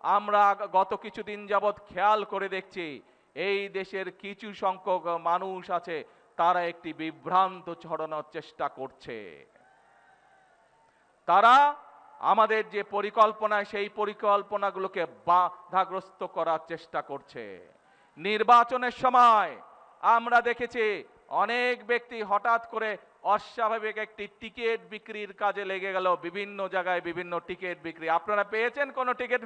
আমরা গত কিছুদিন যাবৎ খেয়াল করে দেখছি এই দেশের কিছু সংখ্যক মানুষ আছে, তারা একটি বিভ্রান্ত ছড়ানোর চেষ্টা করছে। তারা আমাদের যে পরিকল্পনা, সেই পরিকল্পনাগুলোকে বাধাগ্রস্ত করার চেষ্টা করছে। নির্বাচনের সময় আমরা দেখেছি অনেক ব্যক্তি হঠাৎ করে অস্বাভাবিক একটি টিকিট বিক্রির কাজে লেগে গেল। বিভিন্ন জায়গায় বিভিন্ন টিকিট বিক্রি। আপনারা পেয়েছেন কোনো টিকিট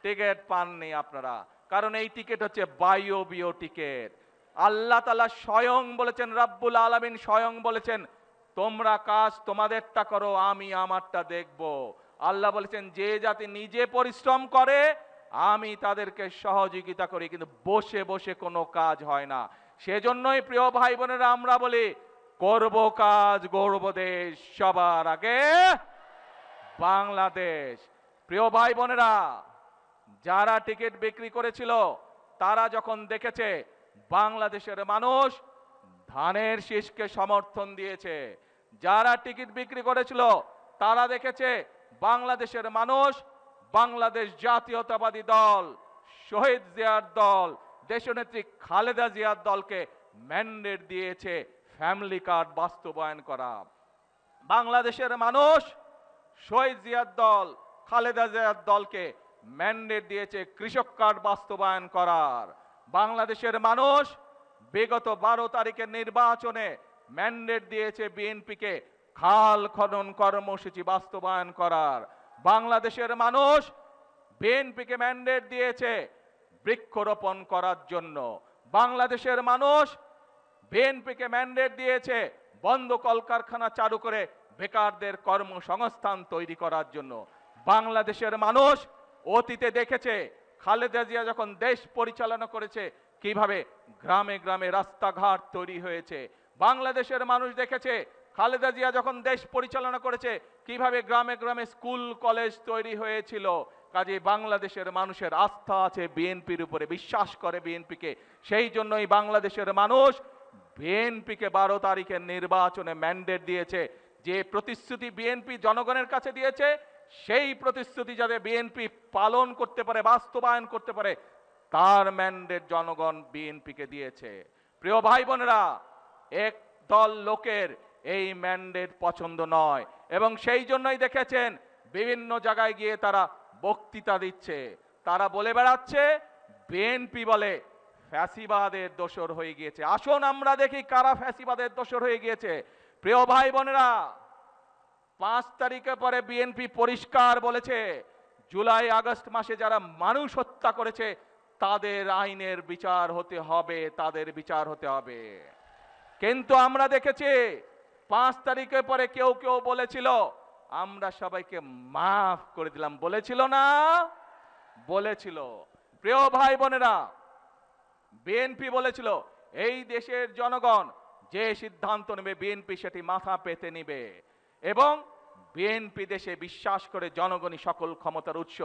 টিকিট পাননি আপনারা, কারণ এই টিকিট হচ্ছে বায়বীয় টিকিট। আল্লাহ তাআলা স্বয়ং বলেছেন, রাব্বুল আলামিন স্বয়ং বলেছেন, তোমরা কাজ তোমাদেরটা করো, আমি আমারটা দেখব। আল্লাহ বলেছেন, যে জাতি নিজে পরিশ্রম করে আমি তাদেরকে সহযোগিতা করি, কিন্তু বসে বসে কোনো কাজ হয় না। সেজন্যই প্রিয় ভাই বোনেরা, আমরা বলি করব কাজ, গড়ব দেশ, সবার আগে বাংলাদেশ। প্রিয় ভাই বোনেরা, যারা টিকিট বিক্রি করেছিল তারা যখন দেখেছে বাংলাদেশের মানুষ ধানের শীষকে সমর্থন দিয়েছে, যারা টিকিট বিক্রি করেছিল তারা দেখেছে বাংলাদেশের মানুষ বাংলাদেশ জাতীয়তাবাদী দল, শহীদ জিয়ার দল, দেশনেত্রী খালেদা জিয়ার দলকে ম্যান্ডেট দিয়েছে ফ্যামিলি কার্ড বাস্তবায়ন করা। বাংলাদেশের মানুষ শহীদ জিয়ার দল, খালেদা জিয়ার দলকে ম্যান্ডেট দিয়েছে কৃষক কার্ড বাস্তবায়ন করার। বাংলাদেশের মানুষ বিগত 12 তারিখের নির্বাচনে ম্যান্ডেট দিয়েছে বিএনপিকে খাল খনন কর্মসূচি বাস্তবায়ন করার। বাংলাদেশের মানুষ বিএনপিকে ম্যান্ডেট দিয়েছে বৃক্ষরোপণ করার জন্য। বাংলাদেশের মানুষ বিএনপিকে ম্যান্ডেট দিয়েছে বন্ধ কলকারখানা চালু করে বেকারদের কর্মসংস্থান তৈরি করার জন্য। বাংলাদেশের মানুষ অতীতে দেখেছে খালেদা জিয়া যখন দেশ পরিচালনা করেছে কিভাবে গ্রামে গ্রামে রাস্তাঘাট তৈরি হয়েছে। বাংলাদেশের মানুষ দেখেছে খালেদা জিয়া যখন দেশ পরিচালনা করেছে কিভাবে গ্রামে গ্রামে স্কুল কলেজ তৈরি হয়েছিল। কাজে বাংলাদেশের মানুষের আস্থা আছে বিএনপির উপরে, বিশ্বাস করে বিএনপিকে। সেই জন্যই বাংলাদেশের মানুষ বিএনপিকে 12 তারিখের নির্বাচনে ম্যান্ডেট দিয়েছে। যে প্রতিশ্রুতি বিএনপি জনগণের কাছে দিয়েছে, সেই প্রতিশ্রুতি যাতে বিএনপি পালন করতে পারে, বাস্তবায়ন করতে পারে, তার ম্যান্ডেট জনগণ বিএনপিকে দিয়েছে। প্রিয় ভাই বোনেরা, এক দল লোকের এই ম্যান্ডেট পছন্দ নয়, এবং সেই জন্যই দেখেছেন বিভিন্ন জায়গায় গিয়ে তারা বক্তৃতা দিচ্ছে। তারা বলে বেড়াচ্ছে বিএনপি বলে ফ্যাসিবাদের দোসর হয়ে গিয়েছে। আসুন আমরা দেখি কারা ফ্যাসিবাদের দোসর হয়ে গিয়েছে। প্রিয় ভাই বোনেরা, 5 তারিখের পরে বিএনপি পরিষ্কার বলেছে জুলাই আগস্ট মাসে যারা মানুষ হত্যা করেছে তাদের আইনের বিচার হতে হবে, তাদের বিচার হতে হবে। কিন্তু আমরা দেখেছি 5 তারিখের পরে কেউ কেউ বলেছিল আমরা সবাইকে মাফ করে দিলাম, বলেছিল না? বলেছিল। প্রিয় ভাই বোনেরা, বিএনপি বলেছিল এই দেশের জনগণ যে সিদ্ধান্ত নেবে বিএনপি সেটি মাথা পেতে নিবে, এবং বিএনপি দেশে বিশ্বাস করে জনগণই সকল ক্ষমতার উৎস।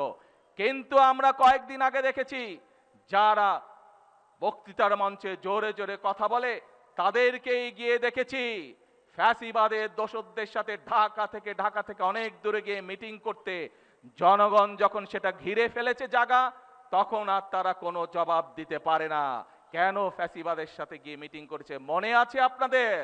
কিন্তু আমরা কয়েকদিন আগে দেখেছি যারা বক্তৃতার মঞ্চে জোরে জোরে কথা বলে তাদেরকেই গিয়ে দেখেছি ফ্যাসিবাদের দোসরদের সাথে ঢাকা থেকে অনেক দূরে গিয়ে মিটিং করতে। জনগণ যখন সেটা ঘিরে ফেলেছে জায়গা, তখন আর তারা কোনো জবাব দিতে পারে না। কেন ফ্যাসিবাদের সাথে গিয়ে মিটিং করেছে মনে আছে আপনাদের?